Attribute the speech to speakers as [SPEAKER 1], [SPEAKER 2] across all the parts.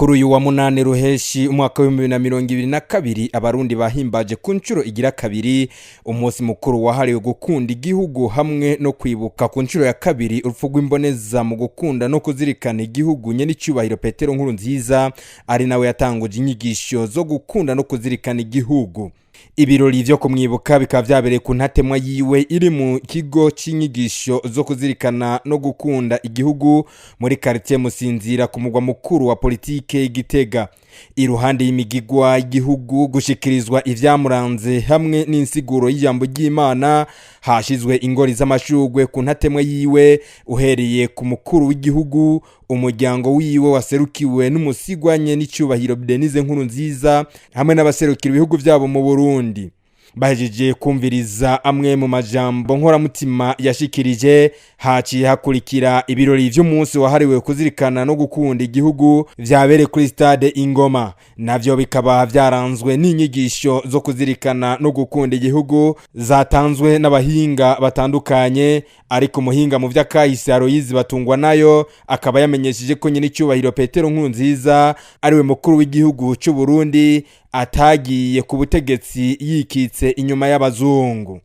[SPEAKER 1] Kuri uyu wa munane ruheshi umwaka wa 2022 abarundi bahimbaje ku ncuro igira kabiri umunsi mukuru wahariwe gukunda igihugu hamwe no kwibuka ku ncuro ya kabiri urupfu rw'imboneza mu gukunda no kuzirikana igihugu nyene icubahiro Petero Nkurunziza ari nawe yatanguje inyigisho zo gukunda no kuzirikana igihugu. Ibirori vyo kumwibuka bikaba vyabereye ku ntatemwa yiwe iri mu kigo c'inyigisho zo kuzirikana no gukunda igihugu muri quartier Musinzira ku mugwa mukuru wa politike Gitega. Iruhande y'imigigwa y'igihugu gushikirizwa ivyamuranze hamwe n'insiguro y'ijambo ry'Imana hashizwe ingori z'amashurwe ku ntatemwa yiwe uhereye ku mukuru w'igihugu, umuryango wiwe waserukiwe n'umusigwanye n'icubahiro Denise Nkurunziza hamwe n'abaserukira ibihugu vyabo mu Burundi. Bahejeje kumviriza amwe mu majambo nkoramutima yashikirije, haciye hakurikira ibirori vy'umunsi wahariwe kuzirikana no gukunda igihugu vyabereye kuri stade Ingoma. Navyo bikaba vyaranzwe n'inyigisho zo kuzirikana no gukunda igihugu zatanzwe n'abahinga batandukanye, ariko umuhinga mu vy'akahise Aloyizi Batungwa nayo akaba yamenyesheje ko nyene icubahiro Petero Nkurunziza ariwe mukuru w'igihugu c'u Burundi atagiye ku butegetsi yikitse inyuma y'abazungu.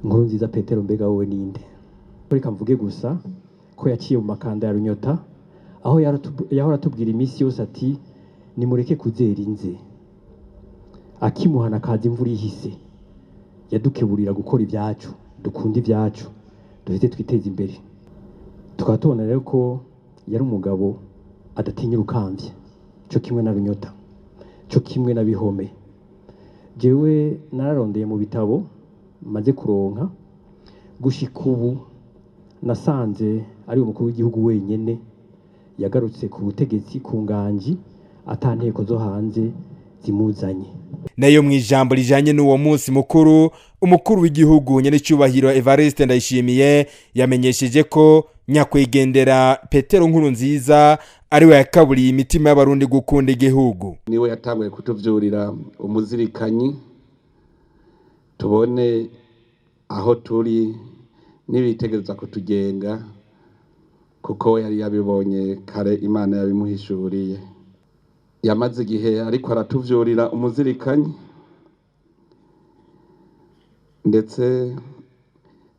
[SPEAKER 2] Nkurunziza Petero mbega wowe ninde? Reka mvuge gusa ko yaciye mu makanda ya Runyota aho yahora tubwira imisi yose ati nimureke kuzera inze. Akimuhana kaza imvura ihise yadukeburira gukora ibyacu, dukunda ibyacu, duhite twiteza imbere. Tukaba tubona rero ko yari umugabo adatinya urukamvye, cyo kimwe na Runyota, cyo kimwe na Bihome. Jewe nararondeye mu bitabo maze kuronka gushika ubu nasanze ari umukuru w'igihugu wenyene yagarutse ku butegetsi ku nganji atanteko zo hanze zimuzanye.
[SPEAKER 1] Nayo mwijambo rijanye n'uwo munsi mukuru, umukuru w'igihugu nyene cubahiro Evariste Ndayishimiye yamenyesheje ko nyakwigendera Petero Nkurunziza ariwe yakaburiye imitima y'abarundi gukunda igihugu.
[SPEAKER 3] Niwe yatanguye kutuvyurira umuzirikanyi tubone aho turi nibitegereza kutugenga, kuko yari yabibonye kare Imana yabimuhishuriye. Yamaze igihe ariko aratuvyurira umuzirikanyi, ndetse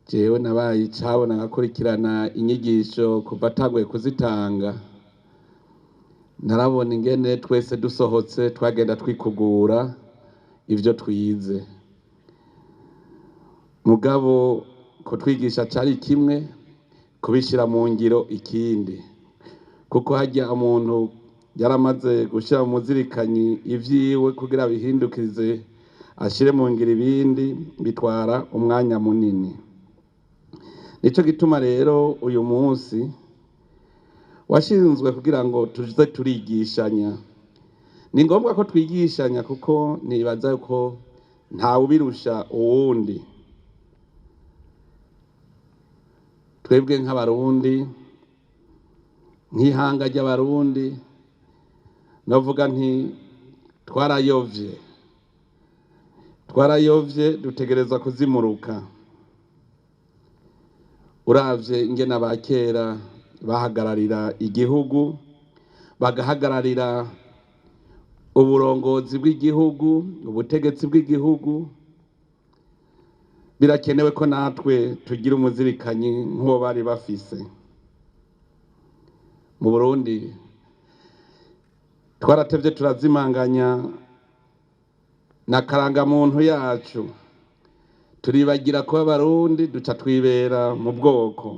[SPEAKER 3] jewe nabaye icabona ngakurikirana inyigisho kuva atanguye kuzitanga. Narabona ingene twese dusohotse twagenda twikugura ivyo twize. Mugabo kutwigisha cari kimwe, kubishira mu ngiro ikindi, kuko hajya umuntu yaramaze gushira mu muzirikanyi ivyiwe kugira bihindukize ashire mu ngiro ibindi bitwara umwanya munini. Nico gituma rero uyu munsi washinzwe kugira ngo tuze turigishanya. Ni ngombwa ko twigishanya kuko nibaza ko nta ubirusha uwundi. Twebwe nk'abarundi, nk'ihanga ry'abarundi, novuga nti twarayovye dutegereza kuzimuruka. Uravye ingene abakera bahagararira igihugu, bagahagararira uburongozi bw'igihugu, ubutegetsi bw'igihugu, birakenewe ko natwe tugira umuzirikanyi nk'uwo bari bafise. Mu Burundi twaratevye turazimanganya na karangamuntu yacu, turibagira ko abarundi duca twibera mu bwoko.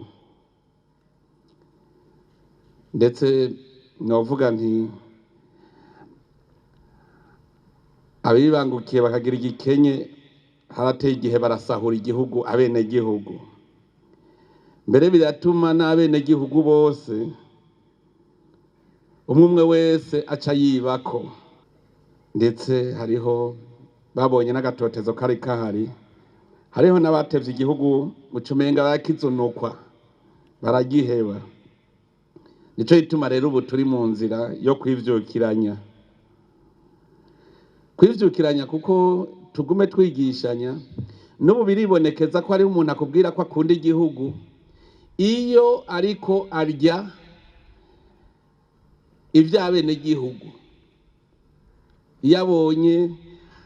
[SPEAKER 3] Ndetse novuga nti abibangukiye bakagira igikenye, harateye igihe barasahura igihugu abene gihugu. Mbere biratuma n'abene gihugu bose umwe wese aca yibako. Ndetse hariho babonye n'agatotezo kari kahari, hariho n'abatevye igihugu mucumenga barakizunukwa baragiheba. Nico gituma rero ubu turi mu nzira yo kwivyukiranya, kuko tugume twigishanya. N'ubu biribonekeza ko ari umuntu akubwira ko akunda igihugu iyo ariko arya ivy'abene gihugu iyo abonye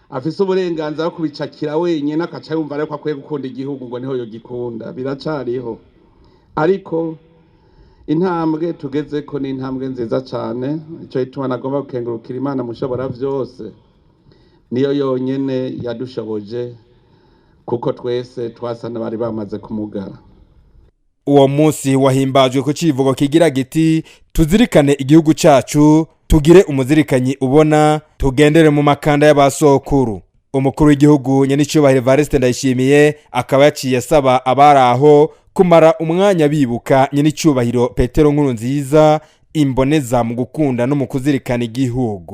[SPEAKER 3] afise uburenganzira bwo kubicakira wenyine akaca yumva ariko akwiye gukunda igihugu ngo niho yogikunda, biracariho. Ariko intambwe tugezeko ni intambwe nziza cyane, icyo gituma nagomba gukengurukira Imana mushobora byose, niyo yonyene yadushoboje kuko twese twasa n'abari bamaze kumugara.
[SPEAKER 1] Uwo munsi wahimbajwe ku civugo kigira giti tuzirikane igihugu cacu, tugire umuzirikanyi ubona, tugendere mu makanda y'abasokuru. Umukuru w'igihugu Nyenicubahiro Evariste Ndayishimiye akaba yaciye asaba abaraho kumara umwanya bibuka Nyenicubahiro Petero Nkurunziza, imboneza mu gukunda no mu kuzirikana igihugu.